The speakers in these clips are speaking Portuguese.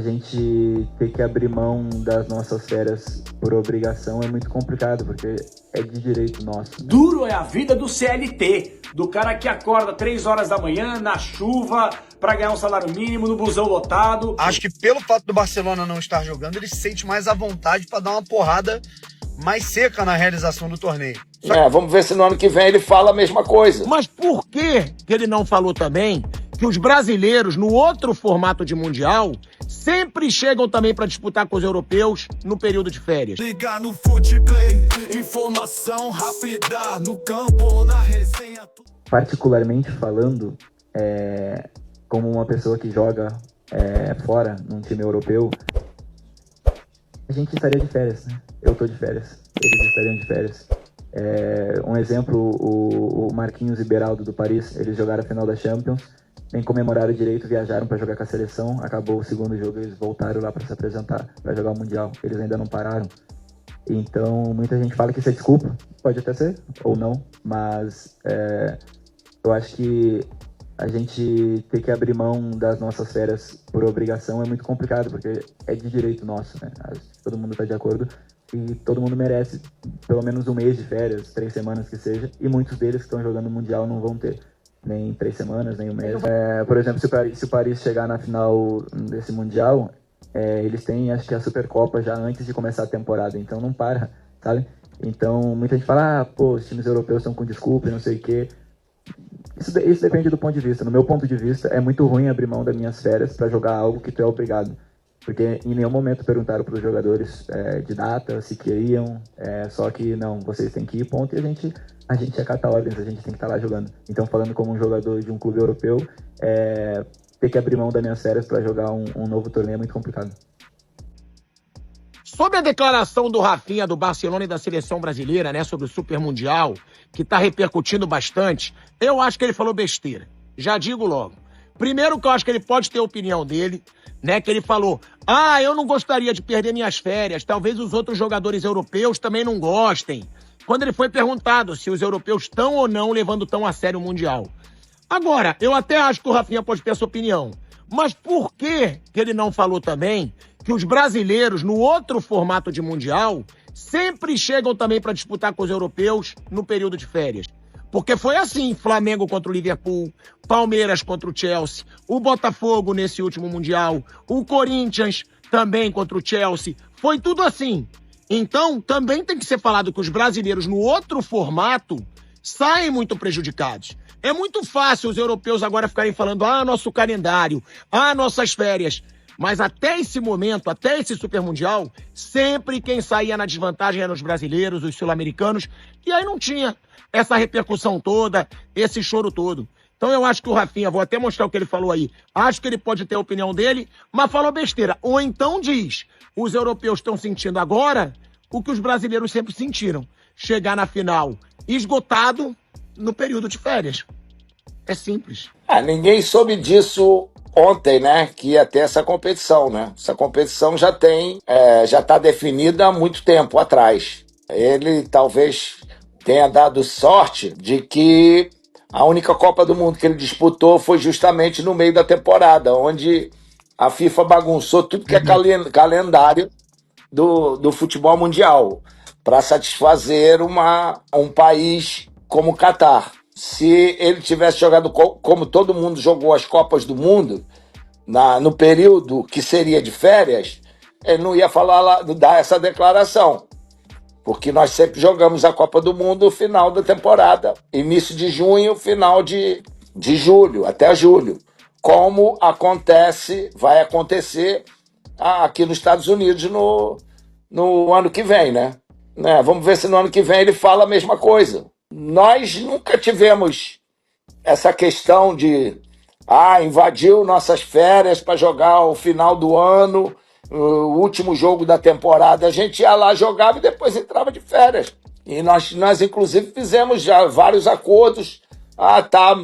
A gente ter que abrir mão das nossas férias por obrigação é muito complicado, porque é de direito nosso. Duro é a vida do CLT, do cara que acorda 3 horas da manhã, na chuva, pra ganhar um salário mínimo, no busão lotado. Acho que pelo fato do Barcelona não estar jogando, ele se sente mais à vontade pra dar uma porrada mais seca na realização do torneio. Vamos ver se no ano que vem ele fala a mesma coisa. Mas por que ele não falou também que os brasileiros, no outro formato de Mundial, sempre chegam também para disputar com os europeus no período de férias? Liga no Footplay, informação rápida no campo ou na resenha. Particularmente falando, como uma pessoa que joga fora, num time europeu, a gente estaria de férias, né? Eu tô de férias, eles estariam de férias. Um exemplo, o Marquinhos e Beraldo do Paris, eles jogaram a final da Champions, nem comemoraram direito, viajaram para jogar com a seleção, acabou o segundo jogo, eles voltaram lá para se apresentar, para jogar o Mundial, eles ainda não pararam. Então, muita gente fala que isso é desculpa, pode até ser, ou não, mas eu acho que a gente ter que abrir mão das nossas férias por obrigação é muito complicado, porque é de direito nosso, né? Todo mundo está de acordo e todo mundo merece pelo menos um mês de férias, 3 semanas que seja, e muitos deles que estão jogando o Mundial não vão ter nem 3 semanas, nem um mês. Por exemplo, se o Paris chegar na final desse Mundial, eles têm, acho que, a Supercopa já antes de começar a temporada, então não para, sabe? Então, muita gente fala, os times europeus estão com desculpa e não sei o quê. Isso depende do ponto de vista. No meu ponto de vista, é muito ruim abrir mão das minhas férias para jogar algo que tu é obrigado. Porque em nenhum momento perguntaram para os jogadores de data, se queriam, só que não, vocês têm que ir, ponto, e a gente acata ordens, a gente tem que estar lá jogando. Então, falando como um jogador de um clube europeu, ter que abrir mão das minhas férias para jogar um novo torneio é muito complicado. Sobre a declaração do Rafinha, do Barcelona e da seleção brasileira, né, sobre o Super Mundial, que tá repercutindo bastante, eu acho que ele falou besteira. Já digo logo. Primeiro que eu acho que ele pode ter a opinião dele, né, que ele falou, eu não gostaria de perder minhas férias, talvez os outros jogadores europeus também não gostem. Quando ele foi perguntado se os europeus estão ou não levando tão a sério o Mundial. Agora, eu até acho que o Rafinha pode ter essa opinião, mas por que ele não falou também que os brasileiros, no outro formato de Mundial, sempre chegam também para disputar com os europeus no período de férias? Porque foi assim, Flamengo contra o Liverpool, Palmeiras contra o Chelsea, o Botafogo nesse último Mundial, o Corinthians também contra o Chelsea, foi tudo assim. Então, também tem que ser falado que os brasileiros no outro formato saem muito prejudicados. É muito fácil os europeus agora ficarem falando, nosso calendário, nossas férias. Mas até esse momento, até esse Super Mundial, sempre quem saía na desvantagem eram os brasileiros, os sul-americanos, e aí não tinha essa repercussão toda, esse choro todo. Então eu acho que o Rafinha, vou até mostrar o que ele falou aí, acho que ele pode ter a opinião dele, mas falou besteira. Ou então diz, os europeus estão sentindo agora o que os brasileiros sempre sentiram, chegar na final esgotado no período de férias. É simples. Ninguém soube disso ontem, né, que ia ter essa competição, né? Essa competição já está definida há muito tempo atrás. Ele talvez tenha dado sorte de que a única Copa do Mundo que ele disputou foi justamente no meio da temporada, onde a FIFA bagunçou tudo que é calendário do futebol mundial para satisfazer um país como o Catar. Se ele tivesse jogado como todo mundo jogou as Copas do Mundo, no período que seria de férias, ele não ia dar essa declaração. Porque nós sempre jogamos a Copa do Mundo no final da temporada, início de junho, final de julho, até julho. Como vai acontecer aqui nos Estados Unidos no ano que vem, né? Vamos ver se no ano que vem ele fala a mesma coisa. Nós nunca tivemos essa questão de invadiu nossas férias para jogar o final do ano, o último jogo da temporada. A gente ia lá, jogava e depois entrava de férias. E nós inclusive, fizemos já vários acordos.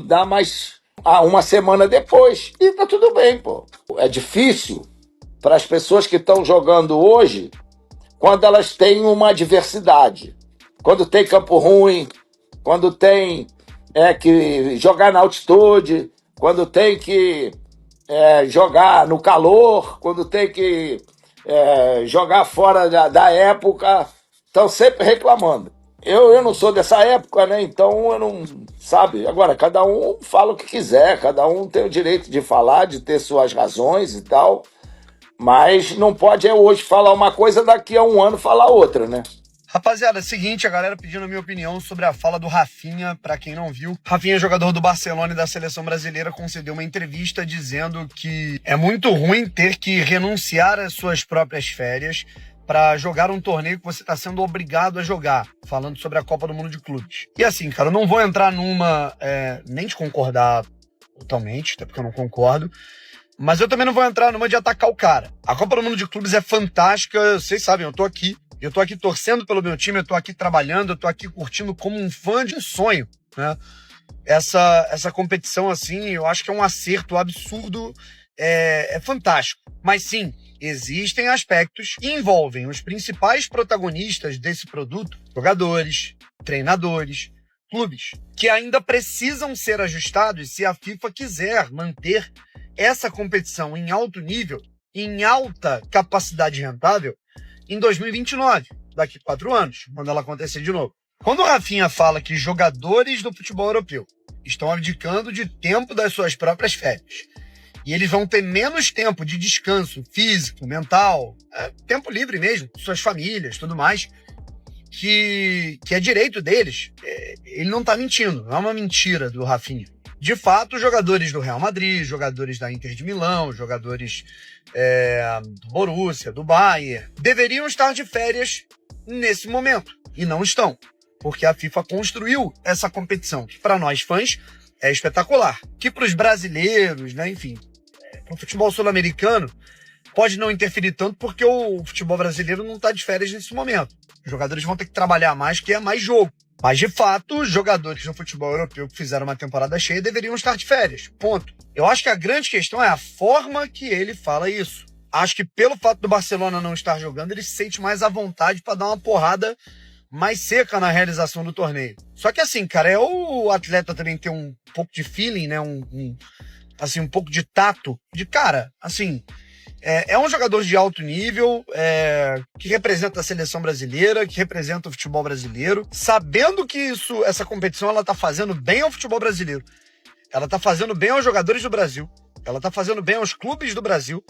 Dá mais uma semana depois. E tá tudo bem, pô. É difícil para as pessoas que estão jogando hoje quando elas têm uma adversidade. Quando tem campo ruim, quando tem que jogar na altitude, quando tem que jogar no calor, quando tem que jogar fora da época, estão sempre reclamando. Eu não sou dessa época, né? Então eu não... Sabe? Agora, cada um fala o que quiser, cada um tem o direito de falar, de ter suas razões e tal, mas não pode hoje falar uma coisa, daqui a um ano falar outra, né? Rapaziada, é o seguinte, a galera pedindo a minha opinião sobre a fala do Rafinha, pra quem não viu. Rafinha, jogador do Barcelona e da Seleção Brasileira, concedeu uma entrevista dizendo que é muito ruim ter que renunciar às suas próprias férias para jogar um torneio que você está sendo obrigado a jogar, falando sobre a Copa do Mundo de Clubes. E assim, cara, eu não vou entrar nem de concordar totalmente, até porque eu não concordo, mas eu também não vou entrar numa de atacar o cara. A Copa do Mundo de Clubes é fantástica, vocês sabem, eu tô aqui torcendo pelo meu time, eu tô aqui trabalhando, eu tô aqui curtindo como um fã de um sonho, né? Essa competição, assim, eu acho que é um acerto absurdo, é fantástico. Mas sim, existem aspectos que envolvem os principais protagonistas desse produto, jogadores, treinadores, clubes, que ainda precisam ser ajustados se a FIFA quiser manter essa competição em alto nível, em alta capacidade rentável, em 2029, daqui a 4 anos, quando ela acontecer de novo. Quando o Rafinha fala que jogadores do futebol europeu estão abdicando de tempo das suas próprias férias, e eles vão ter menos tempo de descanso físico, mental, tempo livre mesmo, suas famílias, tudo mais, que é direito deles, ele não tá mentindo, não é uma mentira do Rafinha. De fato, jogadores do Real Madrid, jogadores da Inter de Milão, jogadores do Borussia, do Bayern, deveriam estar de férias nesse momento, e não estão, porque a FIFA construiu essa competição, que para nós fãs é espetacular, que para os brasileiros, né, enfim, para o futebol sul-americano, pode não interferir tanto porque o futebol brasileiro não está de férias nesse momento. Os jogadores vão ter que trabalhar mais, que é mais jogo. Mas, de fato, os jogadores do futebol europeu que fizeram uma temporada cheia deveriam estar de férias. Ponto. Eu acho que a grande questão é a forma que ele fala isso. Acho que pelo fato do Barcelona não estar jogando, ele se sente mais à vontade para dar uma porrada mais seca na realização do torneio. Só que assim, cara, é o atleta também ter um pouco de feeling, né? Assim, um pouco de tato. De cara, assim... É um jogador de alto nível, que representa a seleção brasileira, que representa o futebol brasileiro, sabendo que essa competição ela tá fazendo bem ao futebol brasileiro, ela tá fazendo bem aos jogadores do Brasil, ela tá fazendo bem aos clubes do Brasil,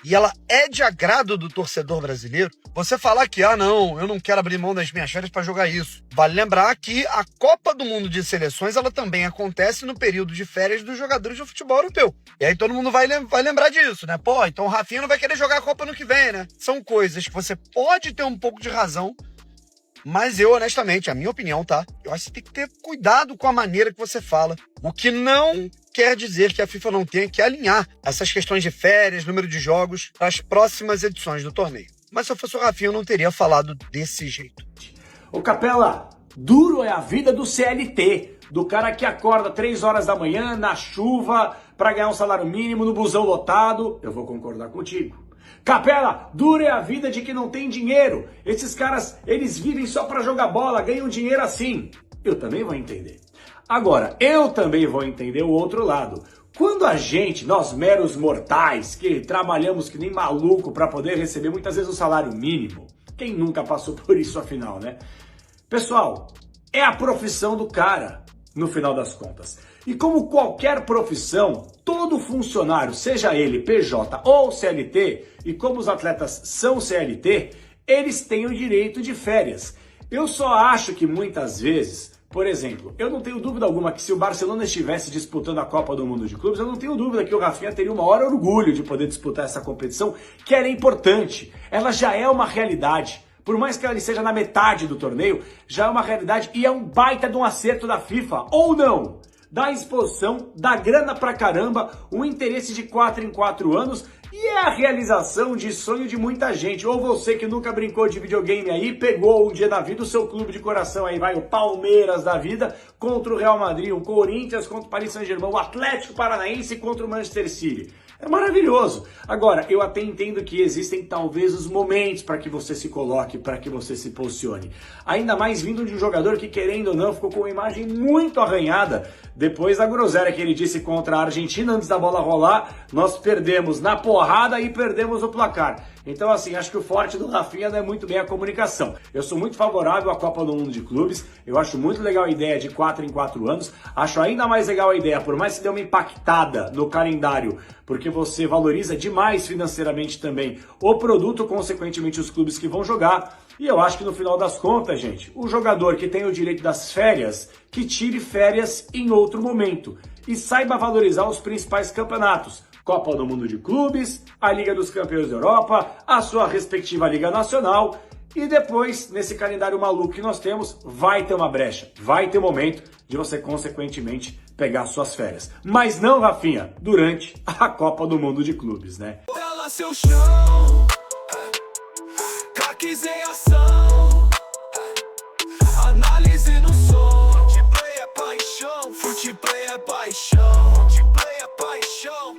e ela é de agrado do torcedor brasileiro. Você falar que, não, eu não quero abrir mão das minhas férias para jogar isso. Vale lembrar que a Copa do Mundo de Seleções, ela também acontece no período de férias dos jogadores do futebol europeu. E aí todo mundo vai lembrar disso, né? Pô, então o Rafinha não vai querer jogar a Copa no que vem, né? São coisas que você pode ter um pouco de razão, mas eu, honestamente, a minha opinião, tá? Eu acho que você tem que ter cuidado com a maneira que você fala. O que não quer dizer que a FIFA não tenha que alinhar essas questões de férias, número de jogos, para as próximas edições do torneio. Mas se eu fosse o Rafinha, eu não teria falado desse jeito. Ô Capela, duro é a vida do CLT, do cara que acorda 3 horas da manhã, na chuva, para ganhar um salário mínimo, no busão lotado. Eu vou concordar contigo. Capela, dura é a vida de quem não tem dinheiro. Esses caras, eles vivem só para jogar bola, ganham dinheiro assim. Eu também vou entender. Agora, eu também vou entender o outro lado. Quando a gente, nós meros mortais, que trabalhamos que nem maluco para poder receber muitas vezes o salário mínimo, quem nunca passou por isso afinal, né? Pessoal, é a profissão do cara, no final das contas. E como qualquer profissão, todo funcionário, seja ele PJ ou CLT, e como os atletas são CLT, eles têm o direito de férias. Eu só acho que muitas vezes, por exemplo, eu não tenho dúvida alguma que se o Barcelona estivesse disputando a Copa do Mundo de Clubes, eu não tenho dúvida que o Rafinha teria o maior orgulho de poder disputar essa competição, que era importante. Ela já é uma realidade. Por mais que ela seja na metade do torneio, já é uma realidade e é um baita de um acerto da FIFA, ou não? Da exposição, da grana pra caramba, um interesse de 4 em 4 anos e é a realização de sonho de muita gente. Ou você que nunca brincou de videogame aí, pegou um dia na vida o seu clube de coração aí, vai o Palmeiras da vida contra o Real Madrid, o Corinthians contra o Paris Saint-Germain, o Atlético Paranaense contra o Manchester City. É maravilhoso. Agora, eu até entendo que existem talvez os momentos para que você se coloque, para que você se posicione. Ainda mais vindo de um jogador que, querendo ou não, ficou com uma imagem muito arranhada depois da groselha que ele disse contra a Argentina antes da bola rolar. Nós perdemos na porrada e perdemos o placar. Então, assim, acho que o forte do Rafinha não é muito bem a comunicação. Eu sou muito favorável à Copa do Mundo de Clubes, eu acho muito legal a ideia de 4 em 4 anos, acho ainda mais legal a ideia, por mais que dê uma impactada no calendário, porque você valoriza demais financeiramente também o produto, consequentemente os clubes que vão jogar, e eu acho que no final das contas, gente, o jogador que tem o direito das férias, que tire férias em outro momento, e saiba valorizar os principais campeonatos. Copa do Mundo de Clubes, a Liga dos Campeões da Europa, a sua respectiva Liga Nacional e depois, nesse calendário maluco que nós temos, vai ter uma brecha, vai ter momento de você, consequentemente, pegar suas férias. Mas não, Rafinha, durante a Copa do Mundo de Clubes, né? Ela seu chão, craques em ação, análise no som, de play é paixão, fute play é paixão, de play é paixão.